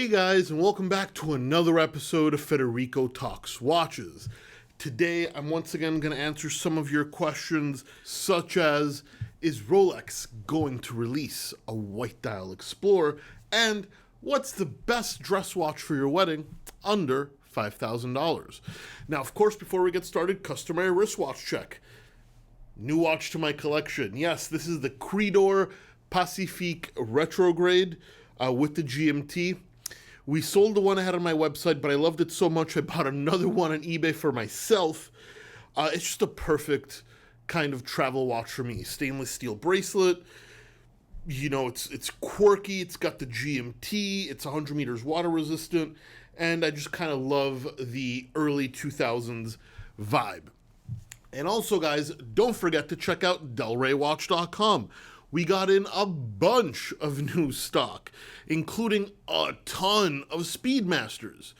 Guys, and welcome back to another episode of Federico Talks Watches. Today, I'm once again going to answer some of your questions, such as, is Rolex going to release a white dial Explorer? And what's the best dress watch for your wedding under $5,000? Now, of course, before we get started, customary wristwatch check. New watch to my collection. Yes, this is the Credor Pacifique Retrograde with the GMT. We sold the one I had on my website, but I loved it so much I bought another one on eBay for myself. It's just a perfect kind of travel watch for me. Stainless steel bracelet. You know, it's quirky. It's got the GMT. It's 100 meters water resistant. And I just kind of love the early 2000s vibe. And also, guys, don't forget to check out delraywatch.com. We got in a bunch of new stock, including a ton of Speedmasters.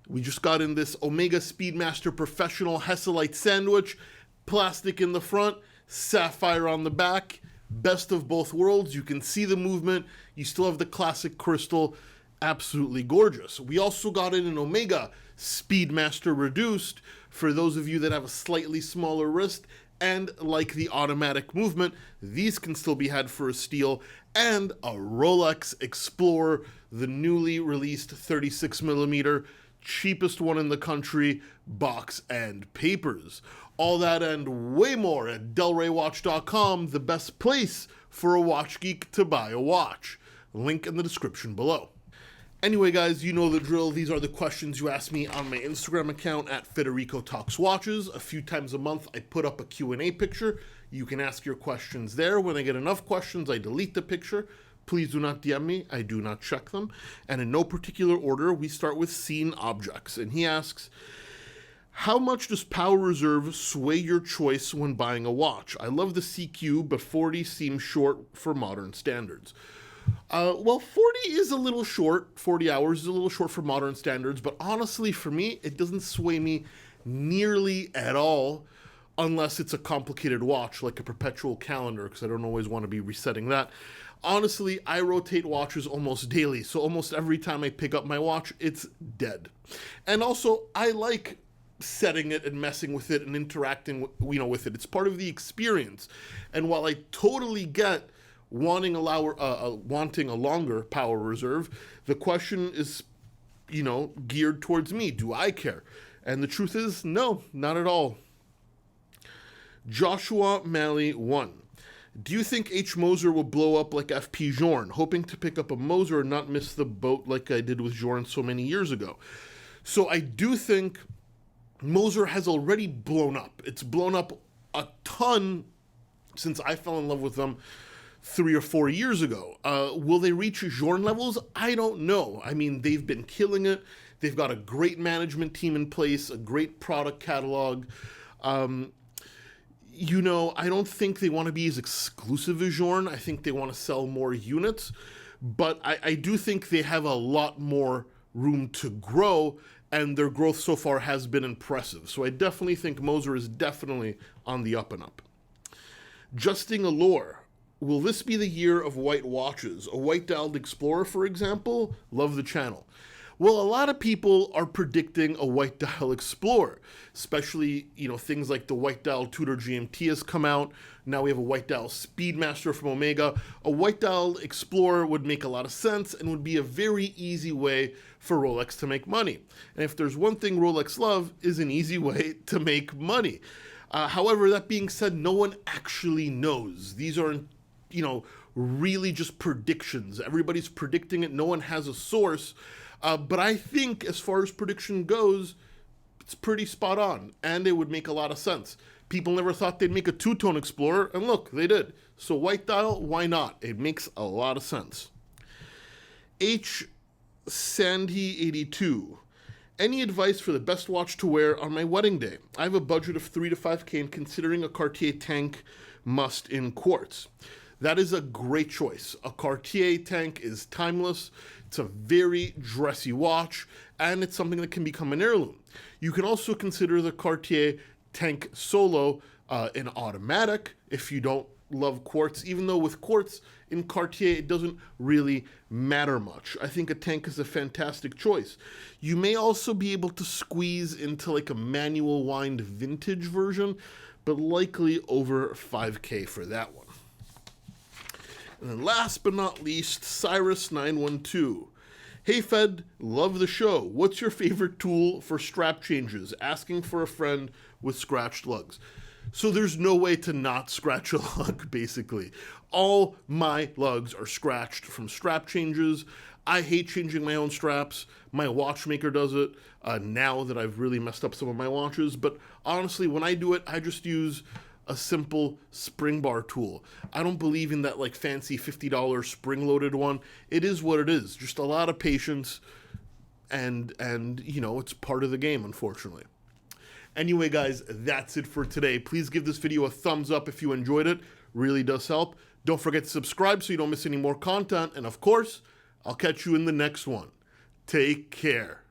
We just got in this Omega Speedmaster Professional Hesalite sandwich, plastic in the front, sapphire on the back, best of both worlds. You can see the movement. You still have the classic crystal. Absolutely gorgeous. We also got in an Omega Speedmaster Reduced for those of you that have a slightly smaller wrist and like the automatic movement. These can still be had for a steal. And a Rolex Explorer, the newly released 36mm, cheapest one in the country, box and papers. All that and way more at delraywatch.com, the best place for a watch geek to buy a watch. Link in the description below. Anyway, guys, you know the drill. These are the questions you ask me on my Instagram account at Federico Talks Watches. A few times a month, I put up a Q&A picture. You can ask your questions there. When I get enough questions, I delete the picture. Please do not DM me. I do not check them. And in no particular order, we start with Seen Objects. And he asks, how much does power reserve sway your choice when buying a watch? I love the CQ, but 40 seems short for modern standards. Well, 40 is a little short. 40 hours is a little short for modern standards, but honestly, for me, it doesn't sway me nearly at all unless it's a complicated watch, like a perpetual calendar, because I don't always want to be resetting that. Honestly, I rotate watches almost daily, so almost every time I pick up my watch, it's dead. And also, I like setting it and messing with it and interacting with it. It's part of the experience. And while I totally get wanting a longer power reserve, the question is, geared towards me. Do I care? And the truth is, no, not at all. Joshua Malley 1. Do you think H. Moser will blow up like FP Journe? Hoping to pick up a Moser and not miss the boat like I did with Journe so many years ago. So I do think Moser has already blown up. It's blown up a ton since I fell in love with them 3 or 4 years ago. Will they reach Journe levels? I don't know. I mean, they've been killing it. They've got a great management team in place, a great product catalog. I don't think they want to be as exclusive as Journe. I think they want to sell more units. But I do think they have a lot more room to grow, and their growth so far has been impressive. So I definitely think Moser is definitely on the up and up. Justin Allure. Will this be the year of white watches? A white-dialed Explorer, for example? Love the channel. Well, a lot of people are predicting a white-dial Explorer, especially, things like the white-dial Tudor GMT has come out. Now we have a white-dial Speedmaster from Omega. A white-dial Explorer would make a lot of sense and would be a very easy way for Rolex to make money. And if there's one thing Rolex love, is an easy way to make money. However, that being said, no one actually knows. These aren't really just predictions. Everybody's predicting it. No one has a source. But I think as far as prediction goes, it's pretty spot on. And it would make a lot of sense. People never thought they'd make a two-tone Explorer. And look, they did. So white dial, why not? It makes a lot of sense. H. Sandy 82. Any advice for the best watch to wear on my wedding day? I have a budget of $3,000 to $5,000 and considering a Cartier tank must in quartz. That is a great choice. A Cartier tank is timeless. It's a very dressy watch, and it's something that can become an heirloom. You can also consider the Cartier Tank Solo an automatic if you don't love quartz, even though with quartz in Cartier, it doesn't really matter much. I think a tank is a fantastic choice. You may also be able to squeeze into like a manual wind vintage version, but likely over 5K for that one. And then last but not least, Cyrus912. Hey Fed, love the show. What's your favorite tool for strap changes? Asking for a friend with scratched lugs. So there's no way to not scratch a lug, basically. All my lugs are scratched from strap changes. I hate changing my own straps. My watchmaker does it now that I've really messed up some of my watches. But honestly, when I do it, I just use a simple spring bar tool. I don't believe in that like fancy $50 spring-loaded one. It is what it is. Just a lot of patience, and you know, it's part of the game, unfortunately. Anyway, guys, that's it for today. Please give this video a thumbs up if you enjoyed it. Really does help. Don't forget to subscribe so you don't miss any more content. And of course, I'll catch you in the next one. Take care.